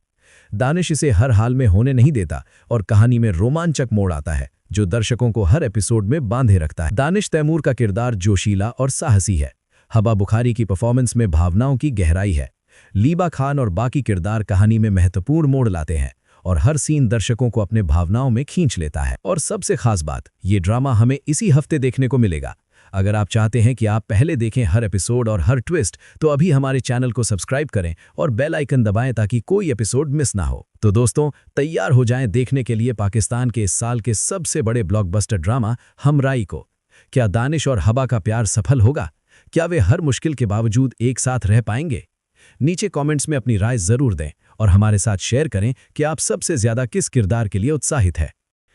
दानिश इसे हर हाल में होने नहीं देता और कहानी में रोमांचक मोड़ आता है जो दर्शकों को हर एपिसोड में बांधे रखता है। दानिश तैमूर का किरदार जोशीला और साहसी है। हबा बुखारी की परफॉर्मेंस में भावनाओं की गहराई है। लीबा खान और बाकी किरदार कहानी में महत्वपूर्ण मोड़ लाते हैं और हर सीन दर्शकों को अपने भावनाओं में खींच लेता है। और सबसे खास बात, ये ड्रामा हमें इसी हफ्ते देखने को मिलेगा। अगर आप चाहते हैं कि आप पहले देखें हर एपिसोड और हर ट्विस्ट, तो अभी हमारे चैनल को सब्सक्राइब करें और बेल आइकन दबाएं ताकि कोई एपिसोड मिस ना हो। तो दोस्तों, तैयार हो जाएं देखने के लिए पाकिस्तान के इस साल के सबसे बड़े ब्लॉकबस्टर ड्रामा हमराई को। क्या दानिश और हबा का प्यार सफल होगा? क्या वे हर मुश्किल के बावजूद एक साथ रह पाएंगे? नीचे कमेंट्स में अपनी राय जरूर दें और हमारे साथ शेयर करें कि आप सबसे ज्यादा किस किरदार के लिए उत्साहित है।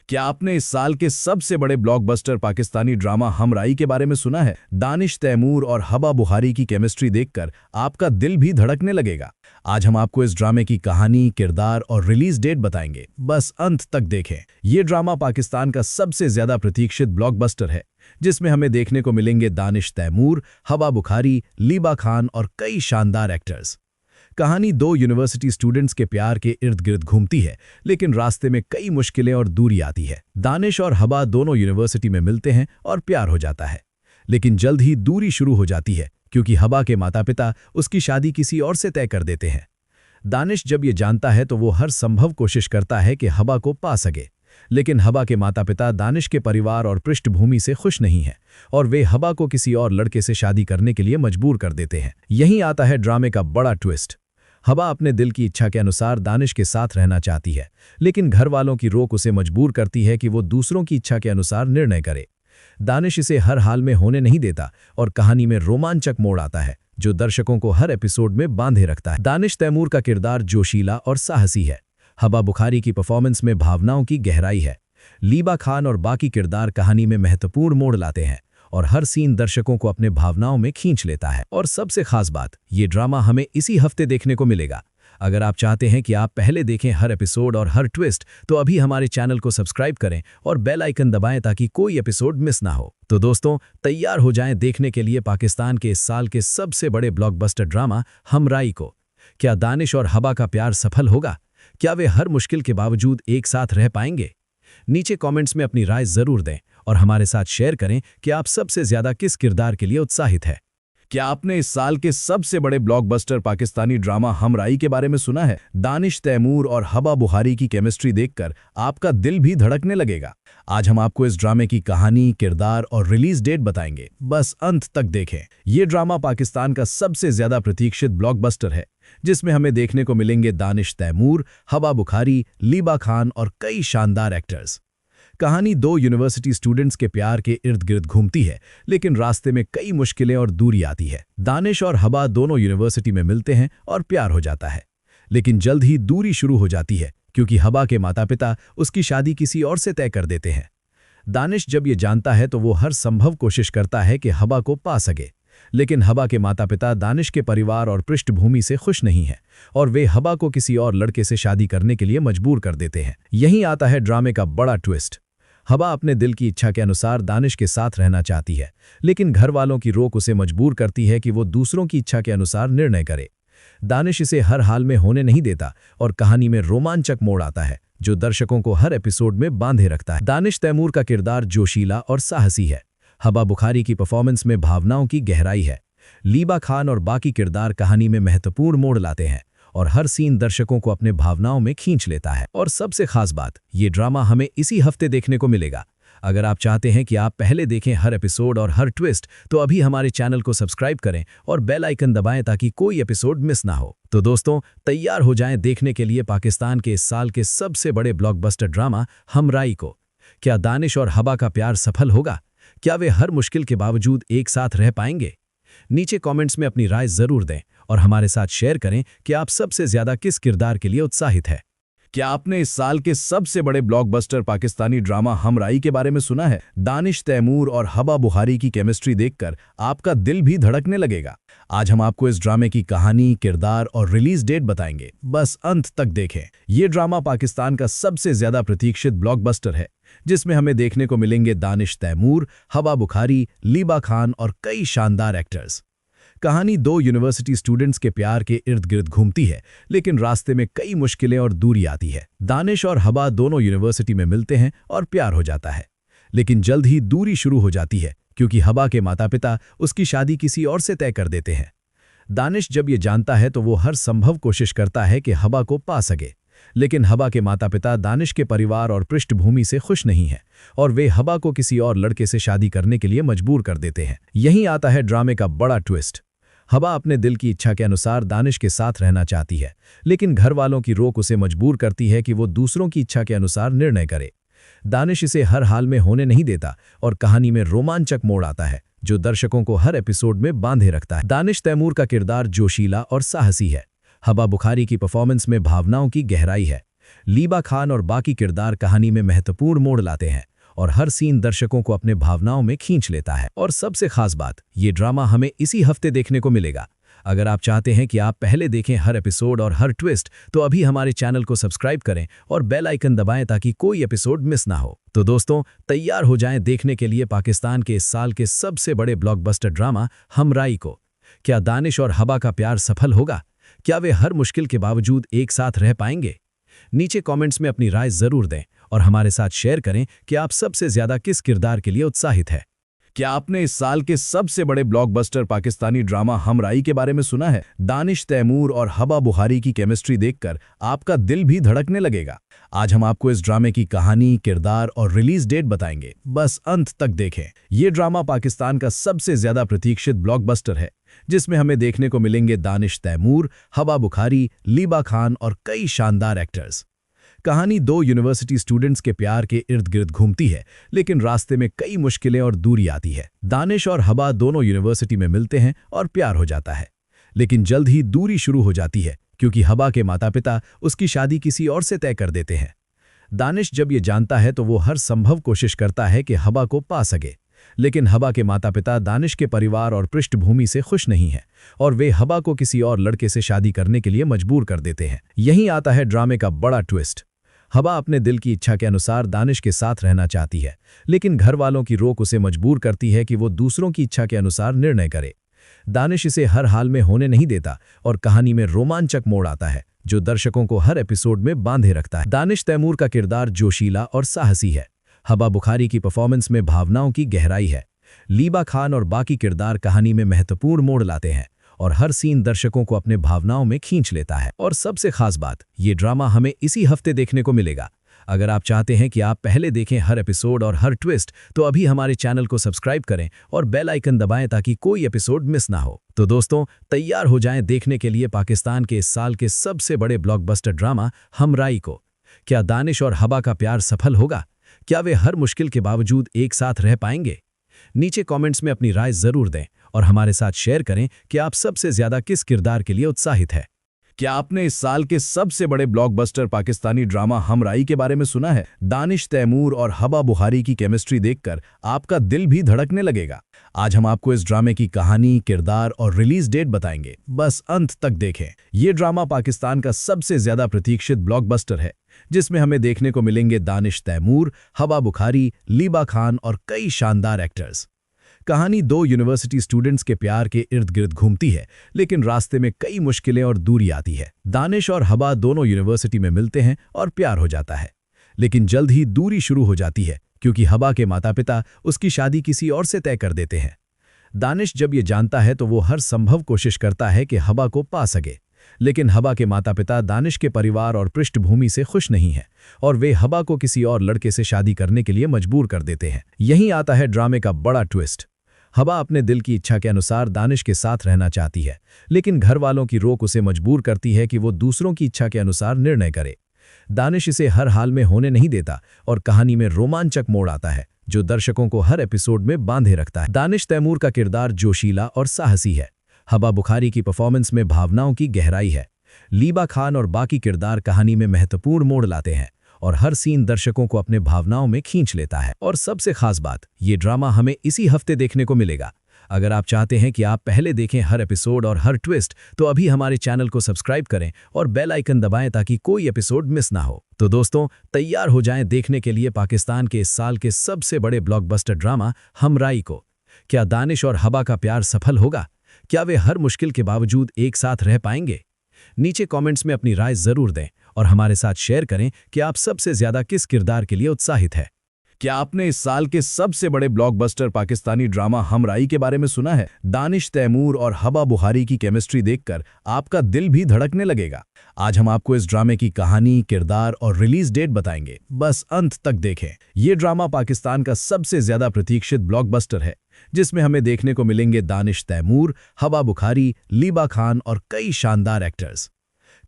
क्या आपने इस साल के सबसे बड़े ब्लॉकबस्टर पाकिस्तानी ड्रामा हमराई के बारे में सुना है? दानिश तैमूर और हबा बुखारी की केमिस्ट्री देखकर आपका दिल भी धड़कने लगेगा। आज हम आपको इस ड्रामे की कहानी, किरदार और रिलीज डेट बताएंगे, बस अंत तक देखें। ये ड्रामा पाकिस्तान का सबसे ज्यादा प्रतीक्षित ब्लॉकबस्टर है, जिसमें हमें देखने को मिलेंगे दानिश तैमूर, हबा बुखारी, लीबा खान और कई शानदार एक्टर्स। कहानी दो यूनिवर्सिटी स्टूडेंट्स के प्यार के इर्द गिर्द घूमती है, लेकिन रास्ते में कई मुश्किलें और दूरी आती है। दानिश और हबा दोनों यूनिवर्सिटी में मिलते हैं और प्यार हो जाता है, लेकिन जल्द ही दूरी शुरू हो जाती है क्योंकि हबा के माता पिता उसकी शादी किसी और से तय कर देते हैं। दानिश जब ये जानता है तो वो हर संभव कोशिश करता है कि हबा को पा सके, लेकिन हबा के माता पिता दानिश के परिवार और पृष्ठभूमि से खुश नहीं हैं और वे हबा को किसी और लड़के से शादी करने के लिए मजबूर कर देते हैं। यहीं आता है ड्रामे का बड़ा ट्विस्ट। हबा अपने दिल की इच्छा के अनुसार दानिश के साथ रहना चाहती है, लेकिन घर वालों की रोक उसे मजबूर करती है कि वो दूसरों की इच्छा के अनुसार निर्णय करे। दानिश इसे हर हाल में होने नहीं देता और कहानी में रोमांचक मोड़ आता है जो दर्शकों को हर एपिसोड में बांधे रखता है। दानिश तैमूर का किरदार जोशीला और साहसी है। हबा बुखारी की परफॉर्मेंस में भावनाओं की गहराई है। लीबा खान और बाकी किरदार कहानी में महत्वपूर्ण मोड़ लाते हैं और हर सीन दर्शकों को अपने भावनाओं में खींच लेता है। और सबसे खास बात, ये ड्रामा हमें इसी हफ्ते देखने को मिलेगा। अगर आप चाहते हैं कि आप पहले देखें हर एपिसोड और हर ट्विस्ट, तो अभी हमारे चैनल को सब्सक्राइब करें और बेल आइकन दबाएं ताकि कोई एपिसोड मिस ना हो। तो दोस्तों, तैयार हो जाएं देखने के लिए पाकिस्तान के इस साल के सबसे बड़े ब्लॉकबस्टर ड्रामा हमराई को। क्या दानिश और हबा का प्यार सफल होगा? क्या वे हर मुश्किल के बावजूद एक साथ रह पाएंगे? नीचे कमेंट्स में अपनी राय जरूर दें और हमारे साथ शेयर करें कि आप सबसे ज्यादा किस किरदार के लिए उत्साहित है। क्या आपने इस साल के सबसे बड़े ब्लॉकबस्टर पाकिस्तानी ड्रामा हमराई के बारे में सुना है? दानिश तैमूर और हबा बुखारी की केमिस्ट्री देखकर आपका दिल भी धड़कने लगेगा। आज हम आपको इस ड्रामे की कहानी, किरदार और रिलीज डेट बताएंगे, बस अंत तक देखें। ये ड्रामा पाकिस्तान का सबसे ज्यादा प्रतीक्षित ब्लॉकबस्टर है, जिसमें हमें देखने को मिलेंगे दानिश तैमूर, हबा बुखारी, लीबा खान और कई शानदार एक्टर्स। कहानी दो यूनिवर्सिटी स्टूडेंट्स के प्यार के इर्द गिर्द घूमती है, लेकिन रास्ते में कई मुश्किलें और दूरी आती है। दानिश और हबा दोनों यूनिवर्सिटी में मिलते हैं और प्यार हो जाता है, लेकिन जल्द ही दूरी शुरू हो जाती है क्योंकि हबा के माता पिता उसकी शादी किसी और से तय कर देते हैं। दानिश जब ये जानता है तो वो हर संभव कोशिश करता है कि हबा को पा सके, लेकिन हबा के माता पिता दानिश के परिवार और पृष्ठभूमि से खुश नहीं हैं और वे हबा को किसी और लड़के से शादी करने के लिए मजबूर कर देते हैं। यहीं आता है ड्रामे का बड़ा ट्विस्ट। हबा अपने दिल की इच्छा के अनुसार दानिश के साथ रहना चाहती है, लेकिन घर वालों की रोक उसे मजबूर करती है कि वो दूसरों की इच्छा के अनुसार निर्णय करे। दानिश इसे हर हाल में होने नहीं देता और कहानी में रोमांचक मोड़ आता है जो दर्शकों को हर एपिसोड में बांधे रखता है। दानिश तैमूर का किरदार जोशीला और साहसी है। हबा बुखारी की परफॉर्मेंस में भावनाओं की गहराई है। लीबा खान और बाकी किरदार कहानी में महत्वपूर्ण मोड़ लाते हैं और हर सीन दर्शकों को अपने भावनाओं में खींच लेता है। और सबसे खास बात, ये ड्रामा हमें इसी हफ्ते देखने को मिलेगा। अगर आप चाहते हैं कि आप पहले देखें हर एपिसोड और हर ट्विस्ट, तो अभी हमारे चैनल को सब्सक्राइब करें और बेल आइकन दबाएं ताकि कोई एपिसोड मिस ना हो। तो दोस्तों, तैयार हो जाएं देखने के लिए पाकिस्तान के इस साल के सबसे बड़े ब्लॉकबस्टर ड्रामा हमराई को। क्या दानिश और हबा का प्यार सफल होगा? क्या वे हर मुश्किल के बावजूद एक साथ रह पाएंगे? नीचे कमेंट्स में अपनी राय जरूर दें और हमारे साथ शेयर करें कि आप सबसे ज्यादा किस किरदार के लिए उत्साहित है। क्या आपने इस साल के सबसे बड़े ब्लॉकबस्टर पाकिस्तानी ड्रामा हमराई के बारे में सुना है? दानिश तैमूर और हबा बुखारी की केमिस्ट्री देखकर आपका दिल भी धड़कने लगेगा। आज हम आपको इस ड्रामे की कहानी, किरदार और रिलीज डेट बताएंगे, बस अंत तक देखें। ये ड्रामा पाकिस्तान का सबसे ज्यादा प्रतीक्षित ब्लॉकबस्टर है, जिसमें हमें देखने को मिलेंगे दानिश तैमूर, हबा बुखारी, लीबा खान और कई शानदार एक्टर्स। कहानी दो यूनिवर्सिटी स्टूडेंट्स के प्यार के इर्द गिर्द घूमती है, लेकिन रास्ते में कई मुश्किलें और दूरी आती है। दानिश और हबा दोनों यूनिवर्सिटी में मिलते हैं और प्यार हो जाता है, लेकिन जल्द ही दूरी शुरू हो जाती है क्योंकि हबा के माता पिता उसकी शादी किसी और से तय कर देते हैं। दानिश जब ये जानता है तो वो हर संभव कोशिश करता है कि हबा को पा सके, लेकिन हबा के माता पिता दानिश के परिवार और पृष्ठभूमि से खुश नहीं हैं और वे हबा को किसी और लड़के से शादी करने के लिए मजबूर कर देते हैं। यहीं आता है ड्रामे का बड़ा ट्विस्ट। हबा अपने दिल की इच्छा के अनुसार दानिश के साथ रहना चाहती है, लेकिन घर वालों की रोक उसे मजबूर करती है कि वो दूसरों की इच्छा के अनुसार निर्णय करे। दानिश इसे हर हाल में होने नहीं देता और कहानी में रोमांचक मोड़ आता है, जो दर्शकों को हर एपिसोड में बांधे रखता है। दानिश तैमूर का किरदार जोशीला और साहसी है। हबा बुखारी की परफॉर्मेंस में भावनाओं की गहराई है। लीबा खान और बाकी किरदार कहानी में महत्वपूर्ण मोड़ लाते हैं और हर सीन दर्शकों को अपने भावनाओं में खींच लेता है। और सबसे खास बात, ये ड्रामा हमें इसी हफ्ते देखने को मिलेगा। अगर आप चाहते हैं कि आप पहले देखें हर एपिसोड और हर ट्विस्ट, तो अभी हमारे चैनल को सब्सक्राइब करें और बेल आइकन दबाएं ताकि कोई एपिसोड मिस ना हो। तो दोस्तों, तैयार हो जाएं देखने के लिए पाकिस्तान के इस साल के सबसे बड़े ब्लॉकबस्टर ड्रामा हमराई को। क्या दानिश और हबा का प्यार सफल होगा? क्या वे हर मुश्किल के बावजूद एक साथ रह पाएंगे? नीचे कमेंट्स में अपनी राय जरूर दें और हमारे साथ शेयर करें कि आप सबसे ज्यादा किस किरदार के लिए उत्साहित है। क्या आपने इस साल के सबसे बड़े ब्लॉकबस्टर पाकिस्तानी ड्रामा हमराई के बारे में सुना है? दानिश तैमूर और हबा बुखारी की केमिस्ट्री देखकर आपका दिल भी धड़कने लगेगा। आज हम आपको इस ड्रामे की कहानी, किरदार और रिलीज डेट बताएंगे, बस अंत तक देखें। ये ड्रामा पाकिस्तान का सबसे ज्यादा प्रतीक्षित ब्लॉकबस्टर है, जिसमें हमें देखने को मिलेंगे दानिश तैमूर, हबा बुखारी, लीबा खान और कई शानदार एक्टर्स। कहानी दो यूनिवर्सिटी स्टूडेंट्स के प्यार के इर्द गिर्द घूमती है, लेकिन रास्ते में कई मुश्किलें और दूरी आती है। दानिश और हबा दोनों यूनिवर्सिटी में मिलते हैं और प्यार हो जाता है, लेकिन जल्द ही दूरी शुरू हो जाती है क्योंकि हबा के माता पिता उसकी शादी किसी और से तय कर देते हैं। दानिश जब ये जानता है तो वो हर संभव कोशिश करता है कि हबा को पा सके, लेकिन हबा के माता पिता दानिश के परिवार और पृष्ठभूमि से खुश नहीं हैं और वे हबा को किसी और लड़के से शादी करने के लिए मजबूर कर देते हैं। यहीं आता है ड्रामे का बड़ा ट्विस्ट। हबा अपने दिल की इच्छा के अनुसार दानिश के साथ रहना चाहती है, लेकिन घर वालों की रोक उसे मजबूर करती है कि वो दूसरों की इच्छा के अनुसार निर्णय करे। दानिश इसे हर हाल में होने नहीं देता और कहानी में रोमांचक मोड़ आता है, जो दर्शकों को हर एपिसोड में बांधे रखता है। दानिश तैमूर का किरदार जोशीला और साहसी है। हबा बुखारी की परफॉर्मेंस में भावनाओं की गहराई है। लीबा खान और बाकी किरदार कहानी में महत्वपूर्ण मोड़ लाते हैं और हर सीन दर्शकों को अपने भावनाओं में खींच लेता है। और सबसे खास बात, ये ड्रामा हमें इसी हफ्ते देखने को मिलेगा। अगर आप चाहते हैं कि आप पहले देखें हर एपिसोड और हर ट्विस्ट, तो अभी हमारे चैनल को सब्सक्राइब करें और बेल आइकन दबाएं ताकि कोई एपिसोड मिस ना हो। तो दोस्तों, तैयार हो जाएं देखने के लिए पाकिस्तान के इस साल के सबसे बड़े ब्लॉकबस्टर ड्रामा हमराई को। क्या दानिश और हबा का प्यार सफल होगा? क्या वे हर मुश्किल के बावजूद एक साथ रह पाएंगे? नीचे कमेंट्स में अपनी राय जरूर दें और हमारे साथ शेयर करें कि आप सबसे ज्यादा किस किरदार के लिए उत्साहित है। क्या आपने इस साल के सबसे बड़े ब्लॉकबस्टर पाकिस्तानी ड्रामा हमराई के बारे में सुना है? दानिश तैमूर और हबा बुखारी की केमिस्ट्री देखकर आपका दिल भी धड़कने लगेगा। आज हम आपको इस ड्रामे की कहानी, किरदार और रिलीज डेट बताएंगे, बस अंत तक देखें। ये ड्रामा पाकिस्तान का सबसे ज्यादा प्रतीक्षित ब्लॉकबस्टर है, जिसमें हमें देखने को मिलेंगे दानिश तैमूर, हबा बुखारी, लीबा खान और कई शानदार एक्टर्स। कहानी दो यूनिवर्सिटी स्टूडेंट्स के प्यार के इर्द गिर्द घूमती है, लेकिन रास्ते में कई मुश्किलें और दूरी आती है। दानिश और हबा दोनों यूनिवर्सिटी में मिलते हैं और प्यार हो जाता है, लेकिन जल्द ही दूरी शुरू हो जाती है क्योंकि हबा के माता पिता उसकी शादी किसी और से तय कर देते हैं। दानिश जब ये जानता है तो वो हर संभव कोशिश करता है कि हबा को पा सके, लेकिन हबा के माता पिता दानिश के परिवार और पृष्ठभूमि से खुश नहीं हैं और वे हबा को किसी और लड़के से शादी करने के लिए मजबूर कर देते हैं। यहीं आता है ड्रामे का बड़ा ट्विस्ट। हबा अपने दिल की इच्छा के अनुसार दानिश के साथ रहना चाहती है, लेकिन घर वालों की रोक उसे मजबूर करती है कि वो दूसरों की इच्छा के अनुसार निर्णय करे। दानिश इसे हर हाल में होने नहीं देता और कहानी में रोमांचक मोड़ आता है जो दर्शकों को हर एपिसोड में बांधे रखता है। दानिश तैमूर का किरदार जोशीला और साहसी है। हबा बुखारी की परफॉर्मेंस में भावनाओं की गहराई है। लीबा खान और बाकी किरदार कहानी में महत्वपूर्ण मोड़ लाते हैं और हर सीन दर्शकों को अपने भावनाओं में खींच लेता है। और सबसे खास बात, ये ड्रामा हमें इसी हफ्ते देखने को मिलेगा। अगर आप चाहते हैं कि आप पहले देखें हर एपिसोड और हर ट्विस्ट, तो अभी हमारे चैनल को सब्सक्राइब करें और बेल आइकन दबाएं ताकि कोई एपिसोड मिस ना हो। तो दोस्तों, तैयार हो जाएं देखने के लिए पाकिस्तान के इस साल के सबसे बड़े ब्लॉकबस्टर ड्रामा हमराई को। क्या दानिश और हबा का प्यार सफल होगा? क्या वे हर मुश्किल के बावजूद एक साथ रह पाएंगे? नीचे कमेंट्स में अपनी राय जरूर दें और हमारे साथ शेयर करें कि आप सबसे ज्यादा किस किरदार के लिए उत्साहित है। क्या आपने इस साल के सबसे बड़े ब्लॉकबस्टर पाकिस्तानी ड्रामा हमराई के बारे में सुना है? दानिश तैमूर और हबा बुखारी की केमिस्ट्री देखकर आपका दिल भी धड़कने लगेगा। आज हम आपको इस ड्रामे की कहानी, किरदार और रिलीज डेट बताएंगे, बस अंत तक देखें। ये ड्रामा पाकिस्तान का सबसे ज्यादा प्रतीक्षित ब्लॉकबस्टर है, जिसमें हमें देखने को मिलेंगे दानिश तैमूर, हबा बुखारी, लीबा खान और कई शानदार एक्टर्स।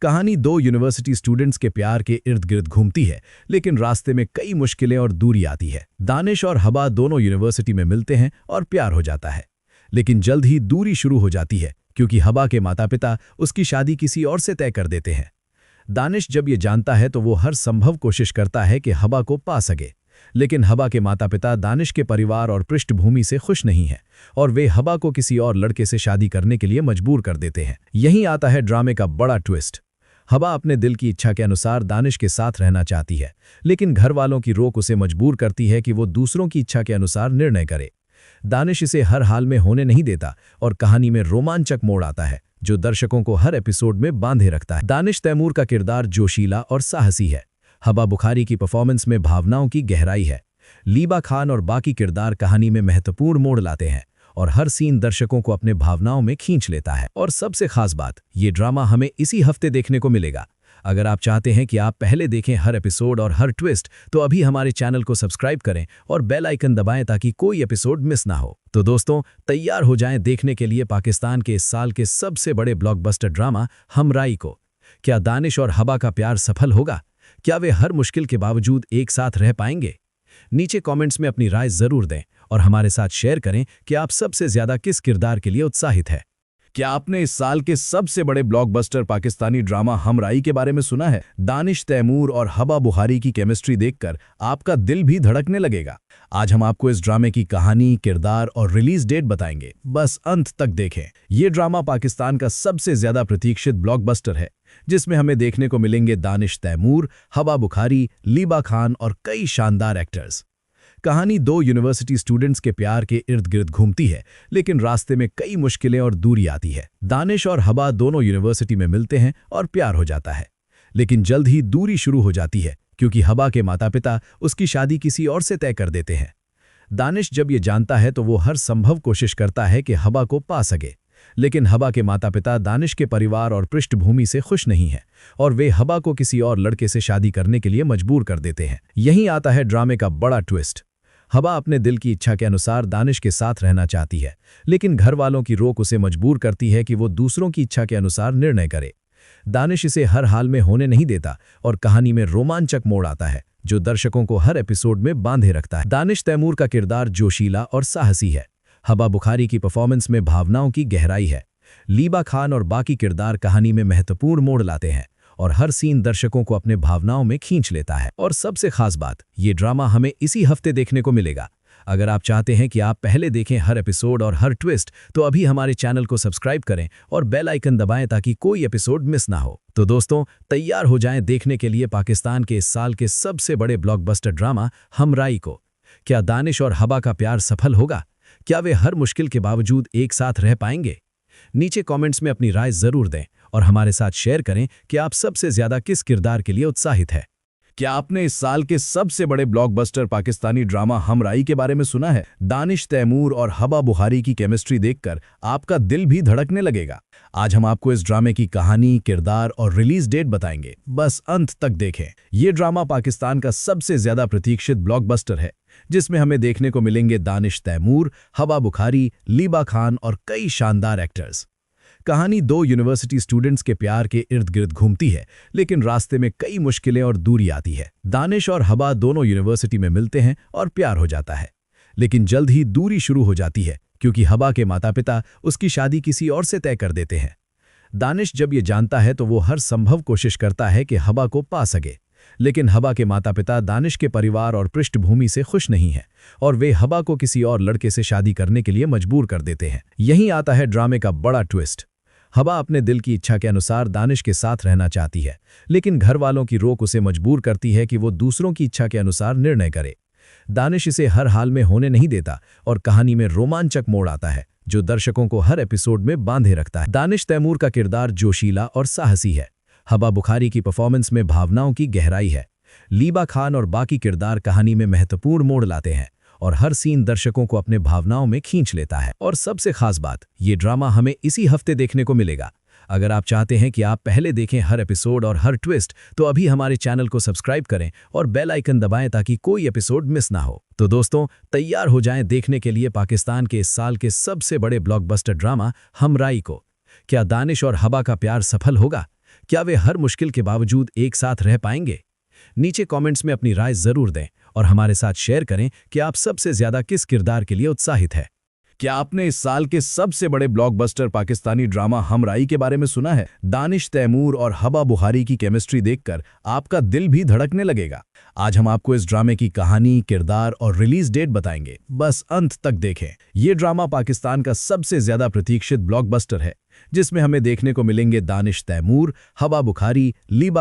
कहानी दो यूनिवर्सिटी स्टूडेंट्स के प्यार के इर्द गिर्द घूमती है, लेकिन रास्ते में कई मुश्किलें और दूरी आती है। दानिश और हबा दोनों यूनिवर्सिटी में मिलते हैं और प्यार हो जाता है, लेकिन जल्द ही दूरी शुरू हो जाती है क्योंकि हबा के माता पिता उसकी शादी किसी और से तय कर देते हैं। दानिश जब ये जानता है तो वो हर संभव कोशिश करता है कि हबा को पा सके, लेकिन हबा के माता पिता दानिश के परिवार और पृष्ठभूमि से खुश नहीं हैं और वे हबा को किसी और लड़के से शादी करने के लिए मजबूर कर देते हैं। यहीं आता है ड्रामे का बड़ा ट्विस्ट। हबा अपने दिल की इच्छा के अनुसार दानिश के साथ रहना चाहती है, लेकिन घर वालों की रोक उसे मजबूर करती है कि वो दूसरों की इच्छा के अनुसार निर्णय करे। दानिश इसे हर हाल में होने नहीं देता और कहानी में रोमांचक मोड़ आता है जो दर्शकों को हर एपिसोड में बांधे रखता है। दानिश तैमूर का किरदार जोशीला और साहसी है। हबा बुखारी की परफॉर्मेंस में भावनाओं की गहराई है। लीबा खान और बाकी किरदार कहानी में महत्वपूर्ण मोड़ लाते हैं और हर सीन दर्शकों को अपने भावनाओं में खींच लेता है। और सबसे खास बात, ये ड्रामा हमें इसी हफ्ते देखने को मिलेगा। अगर आप चाहते हैं कि आप पहले देखें हर एपिसोड और हर ट्विस्ट, तो अभी हमारे चैनल को सब्सक्राइब करें और बेल आइकन दबाएं ताकि कोई एपिसोड मिस ना हो। तो दोस्तों, तैयार हो जाएं देखने के लिए पाकिस्तान के इस साल के सबसे बड़े ब्लॉकबस्टर ड्रामा हमराई को। क्या दानिश और हबा का प्यार सफल होगा? क्या वे हर मुश्किल के बावजूद एक साथ रह पाएंगे? नीचे कमेंट्स में अपनी राय जरूर दें और हमारे साथ शेयर करें कि आप सबसे ज्यादा किस किरदार के लिए उत्साहित है। क्या आपने इस साल के सबसे बड़े ब्लॉकबस्टर पाकिस्तानी ड्रामा हमराई के बारे में सुना है? दानिश तैमूर और हबा बुखारी की केमिस्ट्री देखकर आपका दिल भी धड़कने लगेगा। आज हम आपको इस ड्रामे की कहानी, किरदार और रिलीज डेट बताएंगे, बस अंत तक देखें। ये ड्रामा पाकिस्तान का सबसे ज्यादा प्रतीक्षित ब्लॉकबस्टर है, जिसमें हमें देखने को मिलेंगे दानिश तैमूर, हबा बुखारी, लीबा खान और कई शानदार एक्टर्स। कहानी दो यूनिवर्सिटी स्टूडेंट्स के प्यार के इर्द गिर्द घूमती है, लेकिन रास्ते में कई मुश्किलें और दूरी आती है। दानिश और हबा दोनों यूनिवर्सिटी में मिलते हैं और प्यार हो जाता है, लेकिन जल्द ही दूरी शुरू हो जाती है क्योंकि हबा के माता पिता उसकी शादी किसी और से तय कर देते हैं। दानिश जब ये जानता है तो वो हर संभव कोशिश करता है कि हबा को पा सके, लेकिन हबा के माता पिता दानिश के परिवार और पृष्ठभूमि से खुश नहीं हैं और वे हबा को किसी और लड़के से शादी करने के लिए मजबूर कर देते हैं। यहीं आता है ड्रामे का बड़ा ट्विस्ट। हबा अपने दिल की इच्छा के अनुसार दानिश के साथ रहना चाहती है, लेकिन घर वालों की रोक उसे मजबूर करती है कि वो दूसरों की इच्छा के अनुसार निर्णय करे। दानिश इसे हर हाल में होने नहीं देता और कहानी में रोमांचक मोड़ आता है जो दर्शकों को हर एपिसोड में बांधे रखता है। दानिश तैमूर का किरदार जोशीला और साहसी है। हबा बुखारी की परफॉर्मेंस में भावनाओं की गहराई है। लीबा खान और बाकी किरदार कहानी में महत्वपूर्ण मोड़ लाते हैं और हर सीन दर्शकों को अपने भावनाओं में खींच लेता है। और सबसे खास बात, ये ड्रामा हमें इसी हफ्ते देखने को मिलेगा। अगर आप चाहते हैं कि आप पहले देखें हर एपिसोड और हर ट्विस्ट, तो अभी हमारे चैनल को सब्सक्राइब करें और बेल आइकन दबाएं ताकि कोई एपिसोड मिस ना हो। तो दोस्तों, तैयार हो जाएं देखने के लिए पाकिस्तान के इस साल के सबसे बड़े ब्लॉकबस्टर ड्रामा हमराई को। क्या दानिश और हबा का प्यार सफल होगा? क्या वे हर मुश्किल के बावजूद एक साथ रह पाएंगे? नीचे कमेंट्स में अपनी राय जरूर दें और हमारे साथ शेयर करें कि आप सबसे ज्यादा किस किरदार के लिए उत्साहित है। क्या आपने इस साल के सबसे बड़े ब्लॉकबस्टर पाकिस्तानी ड्रामा हमराई के बारे में सुना है? दानिश तैमूर और हबा बुखारी की केमिस्ट्री देखकर आपका दिल भी धड़कने लगेगा। आज हम आपको इस ड्रामे की कहानी, किरदार और रिलीज डेट बताएंगे, बस अंत तक देखें। ये ड्रामा पाकिस्तान का सबसे ज्यादा प्रतीक्षित ब्लॉकबस्टर है, जिसमें हमें देखने को मिलेंगे दानिश तैमूर, हबा बुखारी, लीबा खान और कई शानदार एक्टर्स। कहानी दो यूनिवर्सिटी स्टूडेंट्स के प्यार के इर्द गिर्द घूमती है, लेकिन रास्ते में कई मुश्किलें और दूरी आती है। दानिश और हबा दोनों यूनिवर्सिटी में मिलते हैं और प्यार हो जाता है, लेकिन जल्द ही दूरी शुरू हो जाती है क्योंकि हबा के माता पिता उसकी शादी किसी और से तय कर देते हैं। दानिश जब ये जानता है तो वो हर संभव कोशिश करता है कि हबा को पा सके, लेकिन हबा के माता पिता दानिश के परिवार और पृष्ठभूमि से खुश नहीं हैं और वे हबा को किसी और लड़के से शादी करने के लिए मजबूर कर देते हैं। यहीं आता है ड्रामे का बड़ा ट्विस्ट। हबा अपने दिल की इच्छा के अनुसार दानिश के साथ रहना चाहती है, लेकिन घर वालों की रोक उसे मजबूर करती है कि वो दूसरों की इच्छा के अनुसार निर्णय करे। दानिश इसे हर हाल में होने नहीं देता और कहानी में रोमांचक मोड़ आता है जो दर्शकों को हर एपिसोड में बांधे रखता है। दानिश तैमूर का किरदार जोशीला और साहसी है। हबा बुखारी की परफॉर्मेंस में भावनाओं की गहराई है। लीबा खान और बाकी किरदार कहानी में महत्वपूर्ण मोड़ लाते हैं और हर सीन दर्शकों को अपने भावनाओं में खींच लेता है। और सबसे खास बात, ये ड्रामा हमें इसी हफ्ते देखने को मिलेगा। अगर आप चाहते हैं कि आप पहले देखें हर एपिसोड और हर ट्विस्ट, तो अभी हमारे चैनल को सब्सक्राइब करें और बेल आइकन दबाएं ताकि कोई एपिसोड मिस ना हो। तो दोस्तों, तैयार हो जाएं देखने के लिए पाकिस्तान के इस साल के सबसे बड़े ब्लॉकबस्टर ड्रामा हमराई को। क्या दानिश और हबा का प्यार सफल होगा? क्या वे हर मुश्किल के बावजूद एक साथ रह पाएंगे? नीचे कमेंट्स में अपनी राय जरूर दें और हमारे साथ शेयर करें कि आप सबसे ज्यादा किस किरदार के लिए उत्साहित है। क्या आपने इस साल के सबसे बड़े ब्लॉकबस्टर पाकिस्तानी ड्रामा हमराई के बारे में सुना है? दानिश तैमूर और हबा बुखारी की केमिस्ट्री देखकर आपका दिल भी धड़कने लगेगा। आज हम आपको इस ड्रामे की कहानी, किरदार और रिलीज डेट बताएंगे, बस अंत तक देखें। ये ड्रामा पाकिस्तान का सबसे ज्यादा प्रतीक्षित ब्लॉकबस्टर है, जिसमें हमें देखने को मिलेंगे दानिश तैमूर, हबा बुखारी, लीबा